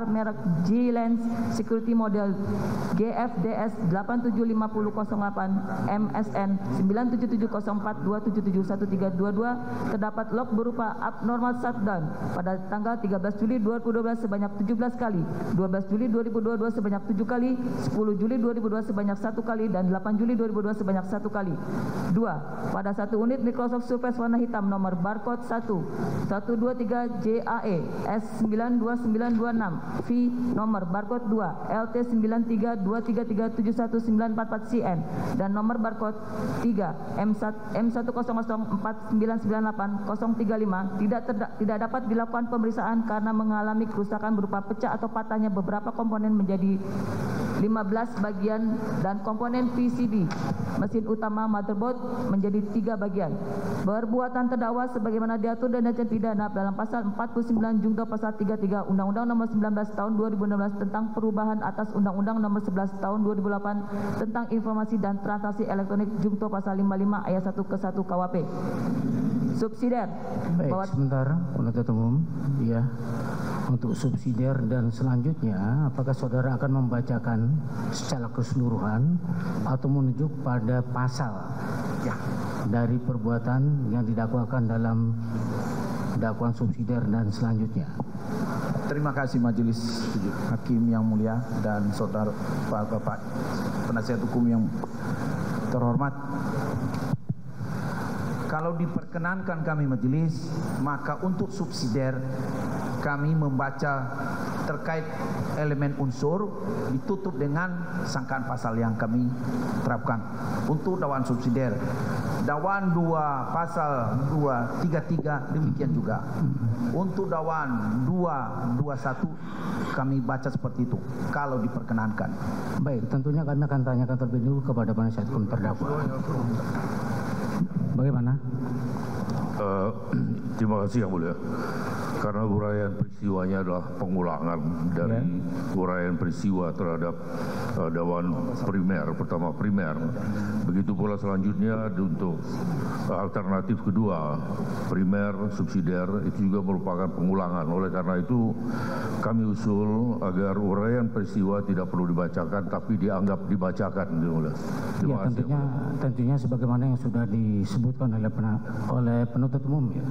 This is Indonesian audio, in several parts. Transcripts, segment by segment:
besar merek G-Lens Security model GFDS 875008 MSN 97704277132 terdapat log berupa abnormal shutdown pada tanggal 13 Juli 2012 sebanyak 17 kali, 12 Juli 2022 sebanyak 7 kali, 10 Juli 2022 sebanyak 1 kali, dan 8 Juli 2022 sebanyak 1 kali. 2. Pada satu unit Microsoft Surface warna hitam nomor barcode 123 JAE S92926 V nomor barcode 2 LT 93233719444CN dan nomor barcode 3 M1004998-035 tidak dapat dilakukan pemeriksaan karena mengalami kerusakan berupa pecah atau patahnya beberapa komponen menjadi 15 bagian dan komponen PCB mesin utama motherboard menjadi 3 bagian. Perbuatan terdakwa sebagaimana diatur dan diancam pidana dalam pasal 49 Junto pasal 33 Undang-Undang Nomor 19 Tahun 2016 tentang perubahan atas Undang-Undang Nomor 11 Tahun 2008 tentang informasi dan transaksi elektronik Junto pasal 55 ayat 1 ke 1 KUHP. Subsidiar. Baik, sebentar penuntut umum. Ya. Untuk subsidiar dan selanjutnya, apakah saudara akan membacakan secara keseluruhan atau menunjuk pada pasal dari perbuatan yang didakwakan dalam dakwaan subsidiar dan selanjutnya? Terima kasih Majelis Hakim yang mulia dan saudara Bapak penasihat hukum yang terhormat. Kalau diperkenankan kami majelis, maka untuk subsidiar kami membaca terkait elemen unsur ditutup dengan sangkaan pasal yang kami terapkan. Untuk dakwaan subsidiar, dakwaan 2 pasal 233 demikian juga. Untuk dakwaan 221 kami baca seperti itu kalau diperkenankan. Baik, tentunya kami akan tanyakan terlebih dahulu kepada penasihat hukum terdakwa. Bagaimana? Terima kasih yang mulia. Karena uraian peristiwanya adalah pengulangan dari uraian peristiwa terhadap dakwaan primer, pertama primer. Begitu pula selanjutnya untuk alternatif kedua, primer, subsidiar, itu juga merupakan pengulangan. Oleh karena itu kami usul agar uraian peristiwa tidak perlu dibacakan tapi dianggap dibacakan. Ya, tentunya sebagaimana yang sudah disebutkan oleh penuntut umum ya.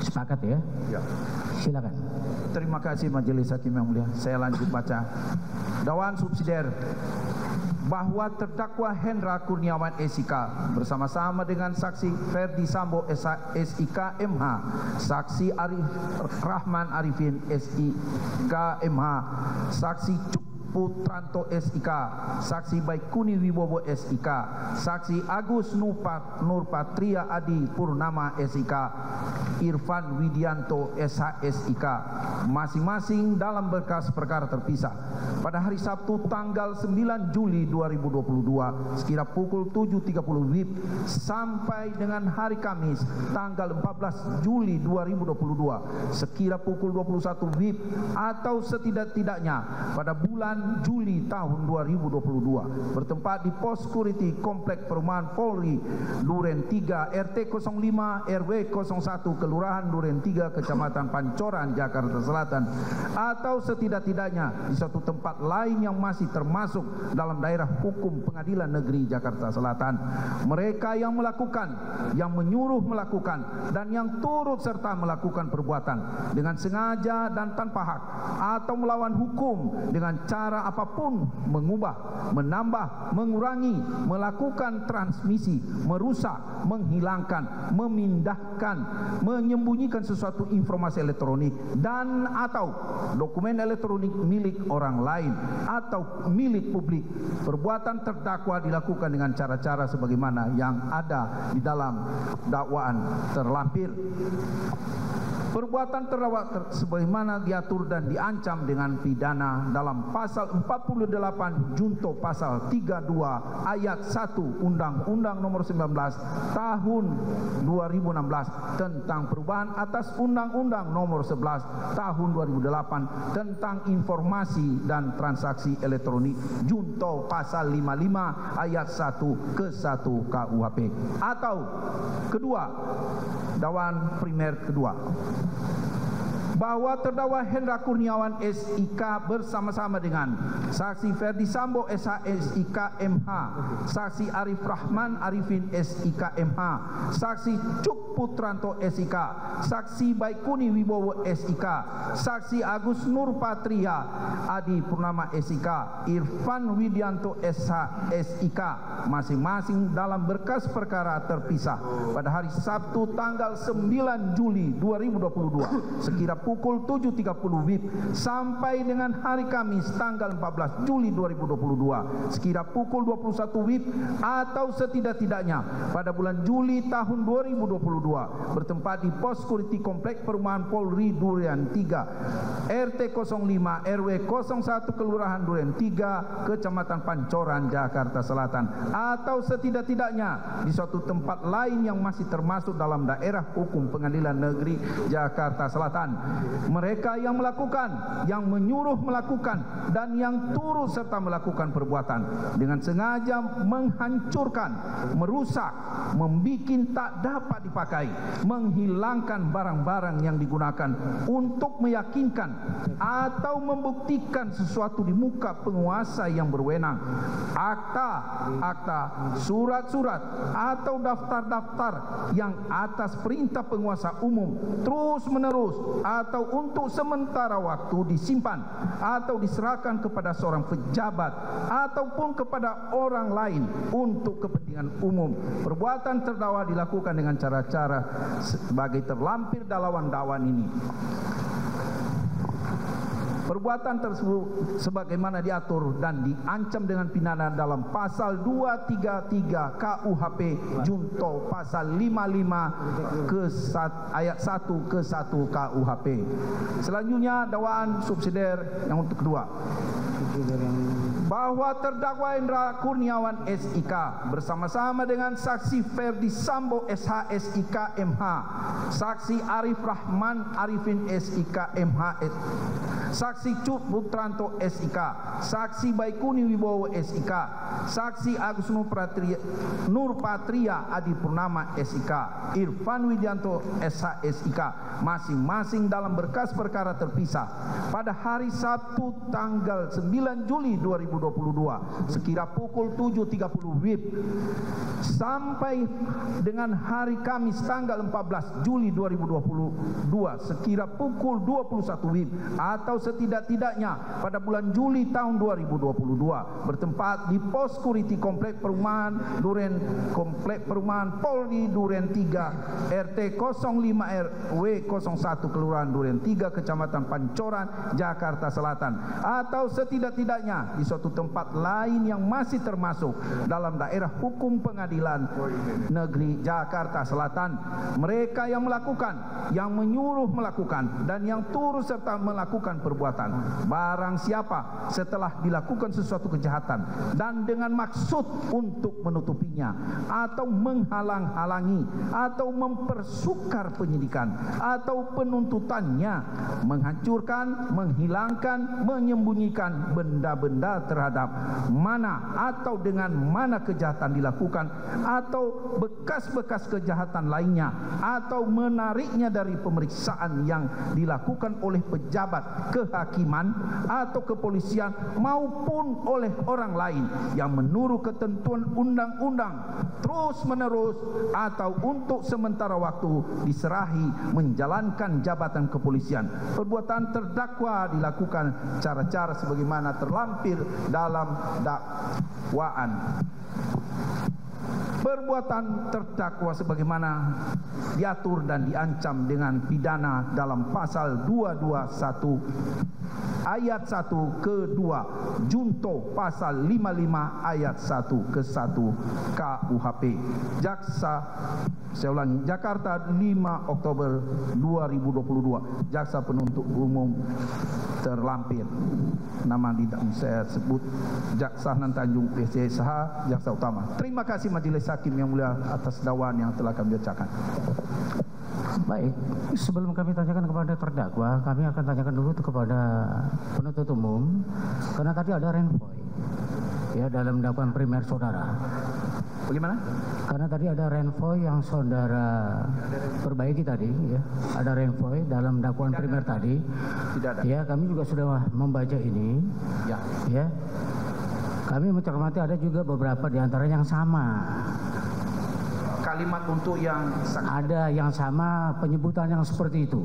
Sepakat ya? Ya. Silakan. Terima kasih Majelis Hakim yang mulia. Saya lanjut baca. Dakwaan subsidiar bahwa terdakwa Hendra Kurniawan SIK bersama-sama dengan saksi Ferdi Sambo SIK MH, saksi Arif Rahman Arifin SIK MH, saksi Cuk Putranto SIK, saksi Baikuni Wibowo SIK, saksi Agus Nurpatria Adi Purnama SIK, Irfan Widianto SHSIK, masing-masing dalam berkas perkara terpisah pada hari Sabtu tanggal 9 Juli 2022 sekira pukul 7.30 WIB sampai dengan hari Kamis tanggal 14 Juli 2022 sekira pukul 21 WIB atau setidak-tidaknya pada bulan Juli tahun 2022 bertempat di Pos Security Komplek Perumahan Polri Duren 3 RT 05 RW 01 Kelurahan Duren 3 Kecamatan Pancoran Jakarta Selatan atau setidak-tidaknya di satu tempat lain yang masih termasuk dalam daerah hukum Pengadilan Negeri Jakarta Selatan. Mereka yang melakukan, yang menyuruh melakukan dan yang turut serta melakukan perbuatan dengan sengaja dan tanpa hak atau melawan hukum dengan cara apapun mengubah, menambah, mengurangi, melakukan transmisi, merusak, menghilangkan, memindahkan, menyembunyikan sesuatu informasi elektronik dan atau dokumen elektronik milik orang lain atau milik publik. Perbuatan terdakwa dilakukan dengan cara-cara sebagaimana yang ada di dalam dakwaan terlampir. Perbuatan terdakwa sebagaimana diatur dan diancam dengan pidana dalam pasal 48 Junto pasal 32 ayat 1 Undang-Undang Nomor 19 Tahun 2016 tentang perubahan atas Undang-Undang Nomor 11 Tahun 2008 tentang informasi dan transaksi elektronik Junto pasal 55 ayat 1 ke 1 KUHP. Atau kedua, dakwaan primer kedua. bahwa terdakwa Hendra Kurniawan SIK bersama-sama dengan saksi Ferdi Sambo SH SIK MH, saksi Arif Rahman Arifin SIK MH, saksi Cuk Putranto SIK, saksi Baikuni Wibowo SIK, saksi Agus Nur Patria Adi Purnama SIK, Irfan Widianto SH SIK, masing-masing dalam berkas perkara terpisah pada hari Sabtu tanggal 9 Juli 2022 sekira pukul 7.30 WIB sampai dengan hari Kamis tanggal 14 Juli 2022 sekira pukul 21 WIB atau setidak-tidaknya pada bulan Juli tahun 2022 bertempat di pos security komplek perumahan Polri Durian 3 RT 05 RW 01 Kelurahan Durian 3 Kecamatan Pancoran Jakarta Selatan atau setidak-tidaknya di suatu tempat lain yang masih termasuk dalam daerah hukum Pengadilan Negeri Jakarta Selatan. Mereka yang melakukan, yang menyuruh melakukan dan yang turut serta melakukan perbuatan dengan sengaja menghancurkan, merusak, membuat tak dapat dipakai, menghilangkan barang-barang yang digunakan untuk meyakinkan atau membuktikan sesuatu di muka penguasa yang berwenang, akta, surat-surat atau daftar-daftar yang atas perintah penguasa umum terus-menerus atau untuk sementara waktu disimpan atau diserahkan kepada seorang pejabat ataupun kepada orang lain untuk kepentingan umum. Perbuatan terdakwa dilakukan dengan cara-cara sebagai terlampir dalam dakwaan ini. Perbuatan tersebut sebagaimana diatur dan diancam dengan pidana dalam pasal 233 KUHP junto pasal 55 ke ayat 1 ke 1 KUHP. Selanjutnya dakwaan subsidiar yang untuk kedua, bahwa terdakwa Hendra Kurniawan SIK bersama-sama dengan saksi Ferdi Sambo SH SIK MH, saksi Arif Rahman Arifin SIK MH, saksi Cuk Putranto SIK, saksi Baikuni Wibowo SIK, saksi Agus Nur Patria Adi Purnama SIK, Irfan Widianto SH SIK, masing-masing dalam berkas perkara terpisah pada hari Sabtu tanggal 9 Juli 2022 sekira pukul 7.30 WIB sampai dengan hari Kamis tanggal 14 Juli 2022 sekira pukul 21 WIB atau setidak-tidaknya pada bulan Juli tahun 2022 bertempat di pos security komplek perumahan Polri Durian 3 RT 05 RW 01 Kelurahan Durian 3 Kecamatan Pancoran Jakarta Selatan atau setidak-tidaknya di suatu tempat lain yang masih termasuk dalam daerah hukum Pengadilan Negeri Jakarta Selatan. Mereka yang melakukan, yang menyuruh melakukan dan yang turut serta melakukan perbuatan barang siapa setelah dilakukan sesuatu kejahatan dan dengan maksud untuk menutupinya atau menghalang-halangi atau mempersukar penyidikan atau penuntutannya, menghancurkan, menghilangkan, menyembunyikan benda-benda terhadap mana atau dengan mana kejahatan dilakukan atau bekas-bekas kejahatan lainnya atau menariknya dari pemeriksaan yang dilakukan oleh pejabat kehakiman atau kepolisian maupun oleh orang lain yang menurut ketentuan undang-undang terus-menerus atau untuk sementara waktu diserahi menjalankan jabatan kepolisian. Perbuatan terdakwa dilakukan cara-cara sebagaimana terlampir dalam dakwaan. Perbuatan terdakwa sebagaimana diatur dan diancam dengan pidana dalam pasal 221 ayat 1 ke 2 junto pasal 55 ayat 1 ke 1 KUHP. Saya ulangi, Jakarta 5 Oktober 2022. Jaksa penuntut umum terlampir. Nama saya sebut Jaksa Tanjung PCSH, Jaksa Utama. Terima kasih Majelis Hakim yang mulia atas dakwaan yang telah kami bacakan. Baik, sebelum kami tanyakan kepada terdakwa, kami akan tanyakan dulu kepada penuntut umum, karena tadi ada renvoy ya dalam dakwaan primer saudara. Bagaimana? Karena tadi ada renvoy yang saudara perbaiki tadi, ya. Ada renvoy dalam dakwaan primer tadi. Tidak ada. Ya, kami juga sudah membaca ini. Ya. Ya. Kami mencermati ada juga beberapa di antara yang sama. Kalimat untuk yang Ada yang sama, penyebutan yang seperti itu.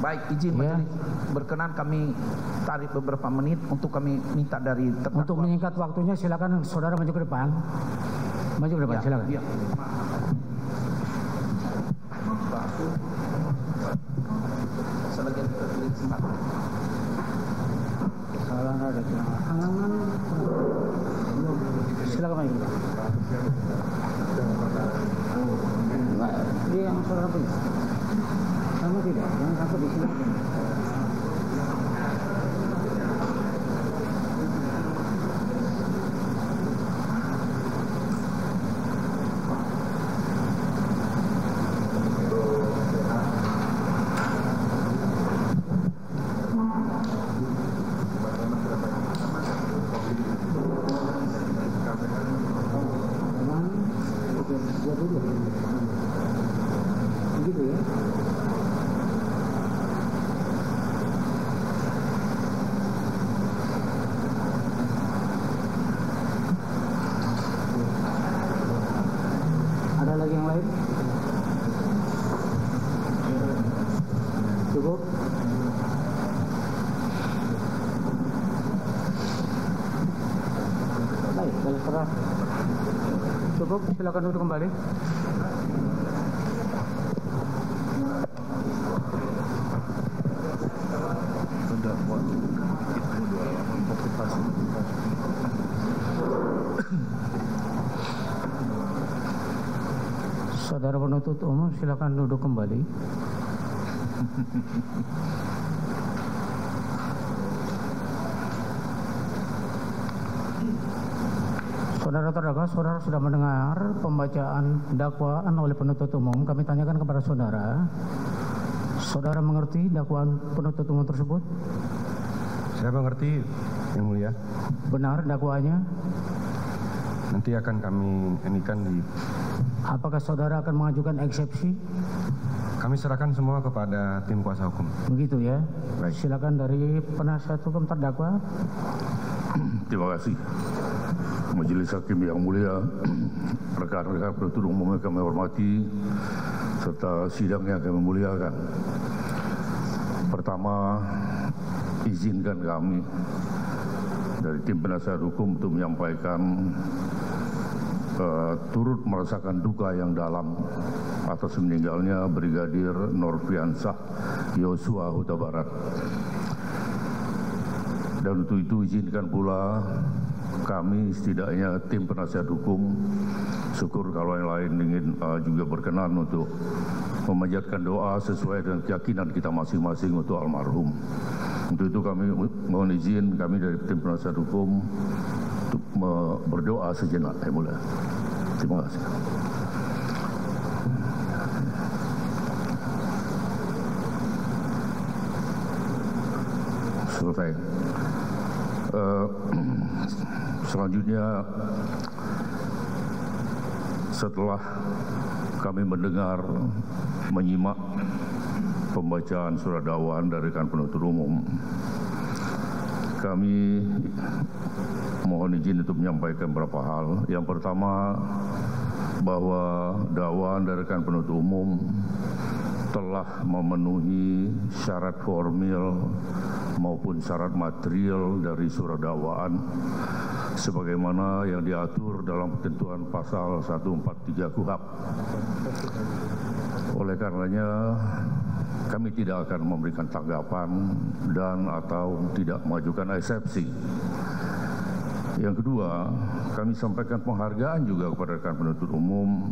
baik, izin Ya. majelis berkenan kami tarik beberapa menit untuk kami minta dari terdakwa. Untuk menyingkat waktunya, silakan saudara maju ke depan. Maju ke depan, silakan. Ya. Silakan maju. Dia yang saudara punya. Sama tidak? Jangan sampai di sini. Begitu ya. Ada lagi yang lain? Cukup? Baik, kalau serah. Cukup, silakan duduk kembali. Saudara penuntut umum, silakan duduk kembali. Saudara terdakwa, saudara sudah mendengar pembacaan dakwaan oleh penuntut umum. Kami tanyakan kepada saudara, saudara mengerti dakwaan penuntut umum tersebut? Saya mengerti, Yang Mulia. Benar dakwaannya? Nanti akan kami inikan di... Apakah saudara akan mengajukan eksepsi? Kami serahkan semua kepada tim kuasa hukum. Begitu ya. Baik. Silakan dari penasihat hukum terdakwa. Terima kasih. Majelis Hakim yang mulia, rekan-rekan penuntut umum yang kami hormati, serta sidang yang kami muliakan. Pertama, izinkan kami dari tim penasihat hukum untuk menyampaikan turut merasakan duka yang dalam atas meninggalnya Brigadir Nofriansah Yosua Huta Barat. Dan untuk itu izinkan pula kami, setidaknya tim penasihat hukum, syukur kalau yang lain ingin juga berkenan untuk memanjatkan doa sesuai dengan keyakinan kita masing-masing untuk almarhum. Untuk itu kami mohon izin kami dari tim penasihat hukum untuk berdoa sejenak. Mulai. Terima kasih. Selesai. Selanjutnya, setelah kami mendengar, menyimak pembacaan surat dakwaan dari rekan penuntut umum, kami mohon izin untuk menyampaikan beberapa hal. Yang pertama, bahwa dakwaan dari rekan penuntut umum telah memenuhi syarat formil maupun syarat material dari surat dakwaan sebagaimana yang diatur dalam ketentuan pasal 143 KUHP. Oleh karenanya, kami tidak akan memberikan tanggapan dan atau tidak mengajukan eksepsi. Yang kedua, kami sampaikan penghargaan juga kepada rekan penuntut umum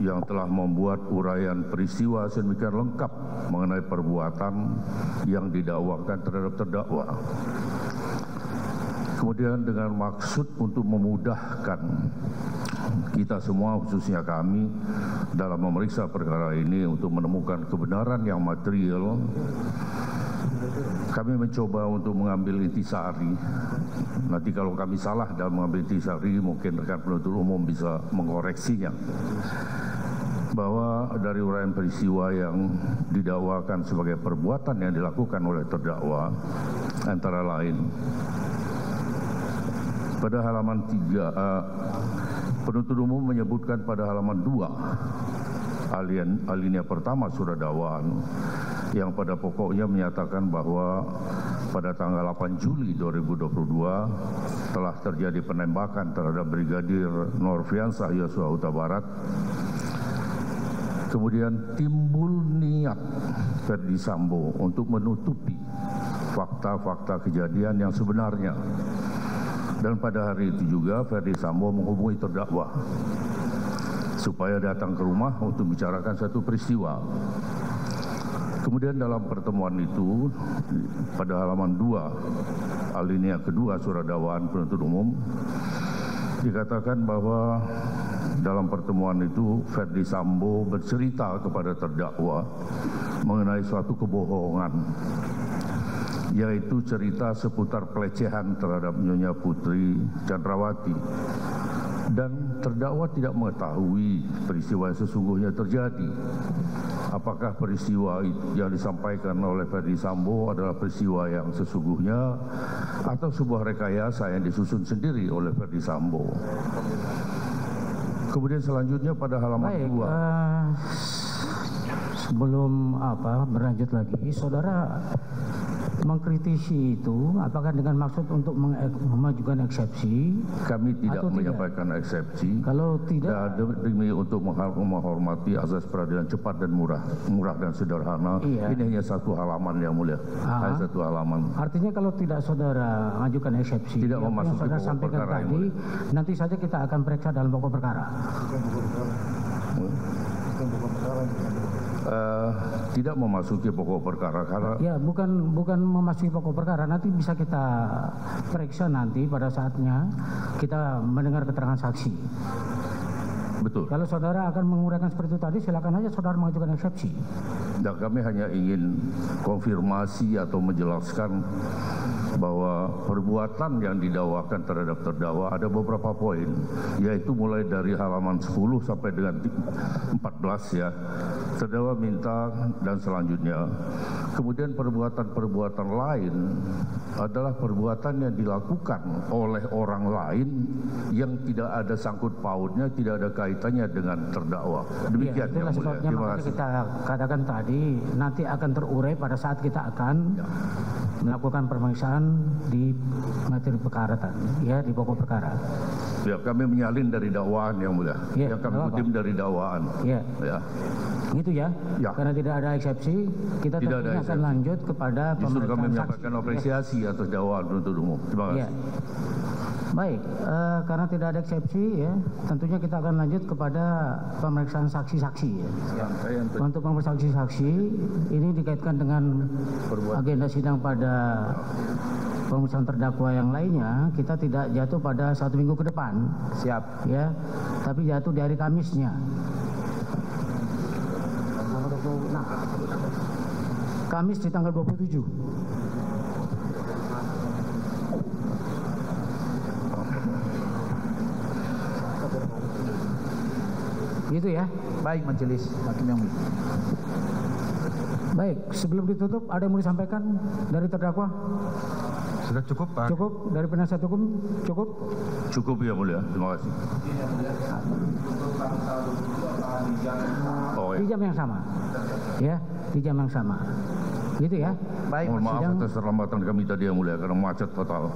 yang telah membuat uraian peristiwa sedemikian lengkap mengenai perbuatan yang didakwakan terhadap terdakwa. Kemudian dengan maksud untuk memudahkan kita semua, khususnya kami, dalam memeriksa perkara ini untuk menemukan kebenaran yang material, kami mencoba untuk mengambil intisari. Nanti kalau kami salah dalam mengambil intisari, mungkin rekan penuntut umum bisa mengoreksinya. Bahwa dari uraian peristiwa yang didakwakan sebagai perbuatan yang dilakukan oleh terdakwa, antara lain pada halaman 3, penuntut umum menyebutkan pada halaman 2 alinea pertama surat dakwaan yang pada pokoknya menyatakan bahwa pada tanggal 8 Juli 2022 telah terjadi penembakan terhadap Brigadir Nofriansah Yosua Huta Barat. Kemudian timbul niat Ferdi Sambo untuk menutupi fakta-fakta kejadian yang sebenarnya. Dan pada hari itu juga Ferdi Sambo menghubungi terdakwa supaya datang ke rumah untuk bicarakan satu peristiwa. Kemudian dalam pertemuan itu pada halaman 2 alinea kedua surat dakwaan penuntut umum dikatakan bahwa dalam pertemuan itu Ferdi Sambo bercerita kepada terdakwa mengenai suatu kebohongan, yaitu cerita seputar pelecehan terhadap Nyonya Putri Chandrawati, dan terdakwa tidak mengetahui peristiwa yang sesungguhnya terjadi. Apakah peristiwa yang disampaikan oleh Ferdi Sambo adalah peristiwa yang sesungguhnya atau sebuah rekayasa yang disusun sendiri oleh Ferdi Sambo? Kemudian selanjutnya pada halaman 2. Sebelum berlanjut lagi, saudara mengkritisi itu apakah dengan maksud untuk memajukan eksepsi? Kami tidak menyampaikan eksepsi. Kalau tidak, demi untuk menghormati azas peradilan cepat dan murah dan sederhana. Iya. Ini hanya satu halaman yang mulia, hanya satu halaman. Artinya kalau tidak saudara mengajukan eksepsi, tidak memasuki saudara pokok sampaikan perkara tadi, nanti saja kita akan periksa dalam pokok perkara. Tidak memasuki pokok perkara karena ya bukan memasuki pokok perkara, nanti bisa kita periksa nanti pada saatnya kita mendengar keterangan saksi. betul. Kalau saudara akan menguraikan seperti itu tadi, silakan aja saudara mengajukan eksepsi. Dan kami hanya ingin konfirmasi atau menjelaskan bahwa perbuatan yang didakwakan terhadap terdakwa ada beberapa poin, yaitu mulai dari halaman 10 sampai dengan 14 ya. Terdakwa minta dan selanjutnya. Kemudian perbuatan-perbuatan lain adalah perbuatan yang dilakukan oleh orang lain yang tidak ada sangkut pautnya, tidak ada kaitannya dengan terdakwa. Demikian ya, itulah sebabnya makanya kita katakan tadi nanti akan terurai pada saat kita akan melakukan pemeriksaan di materi perkara tadi, ya, di pokok perkara. Ya, kami menyalin dari dakwaan yang mulia, ya, yang kami kutip dari dakwaan. Ya. Ya. Gitu ya. Ya. Karena tidak ada eksepsi, kita tentunya akan lanjut kepada justru pemeriksaan kami menyampaikan saksi. apresiasi atas dakwaan penuntut umum. Terima kasih. Ya. Baik, karena tidak ada eksepsi ya, tentunya kita akan lanjut kepada pemeriksaan saksi-saksi ya. Untuk pemeriksaan saksi-saksi ini dikaitkan dengan agenda sidang pada pemeriksaan terdakwa yang lainnya, kita tidak jatuh pada 1 minggu ke depan. Siap. Ya, tapi jatuh di hari Kamisnya. Kamis di tanggal 27. Gitu ya. Baik majelis hakim yang mulia. Baik, sebelum ditutup ada yang mau disampaikan dari terdakwa? Sudah cukup, Pak? Cukup dari penasihat hukum? Cukup? Cukup ya mulia, terima kasih. Oh, Di jam yang sama. Ya, di jam yang sama. Gitu ya. Baik, mohon maaf atas terlambatan kami tadi yang mulia karena macet total.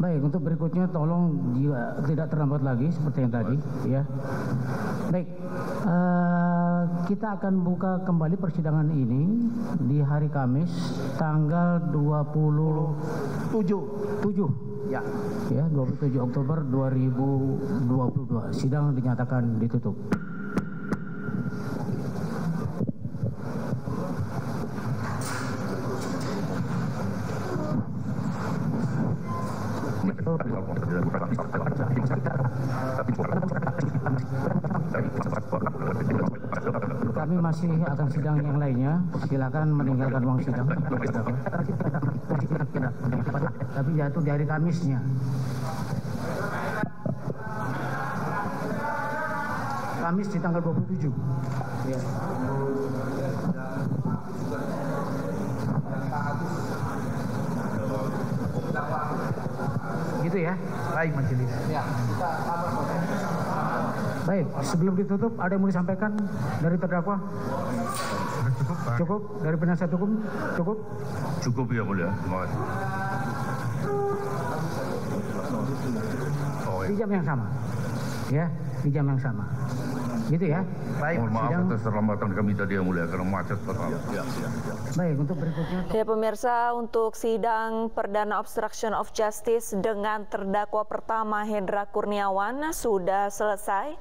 Baik, untuk berikutnya tolong juga tidak terlambat lagi seperti yang tadi, ya. Baik, kita akan buka kembali persidangan ini di hari Kamis tanggal 27. Ya. Ya, 27 Oktober 2022. Sidang dinyatakan ditutup. Kami masih akan sidang yang lainnya. Silakan meninggalkan ruang sidang. Tapi jatuh di hari Kamisnya. Kamis di tanggal 27. Ya. Gitu ya. Baik majelis. Baik, sebelum ditutup ada yang mau disampaikan dari terdakwa? Cukup dari penasihat hukum? Cukup? Cukup ya mulia. Terima kasih. Di jam yang sama. Ya, di jam yang sama. Gitu ya. Baik, mohon maaf atas terlambatan kami tadi yang mulia karena macet total. Baik, untuk berikutnya. Ya pemirsa, untuk sidang perdana obstruction of justice dengan terdakwa pertama Hendra Kurniawan sudah selesai,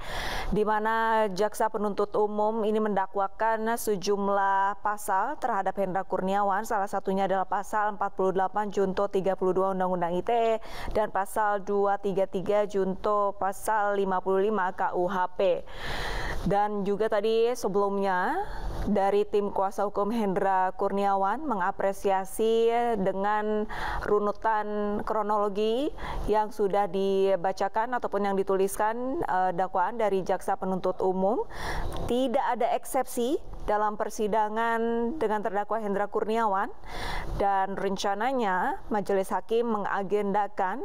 di mana jaksa penuntut umum ini mendakwakan sejumlah pasal terhadap Hendra Kurniawan, salah satunya adalah pasal 48 junto 32 Undang-Undang ITE dan pasal 233 junto pasal 55 KUHP. Dan juga tadi sebelumnya dari tim kuasa hukum Hendra Kurniawan mengapresiasi dengan runutan kronologi yang sudah dibacakan ataupun yang dituliskan dakwaan dari jaksa penuntut umum. Tidak ada eksepsi dalam persidangan dengan terdakwa Hendra Kurniawan, dan rencananya majelis hakim mengagendakan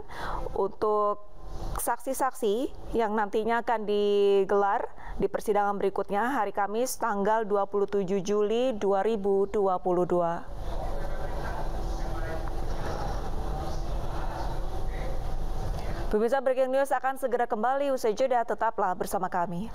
untuk saksi-saksi yang nantinya akan digelar di persidangan berikutnya hari Kamis tanggal 27 Juli 2022. Pemirsa, Breaking News akan segera kembali usai jeda, tetaplah bersama kami.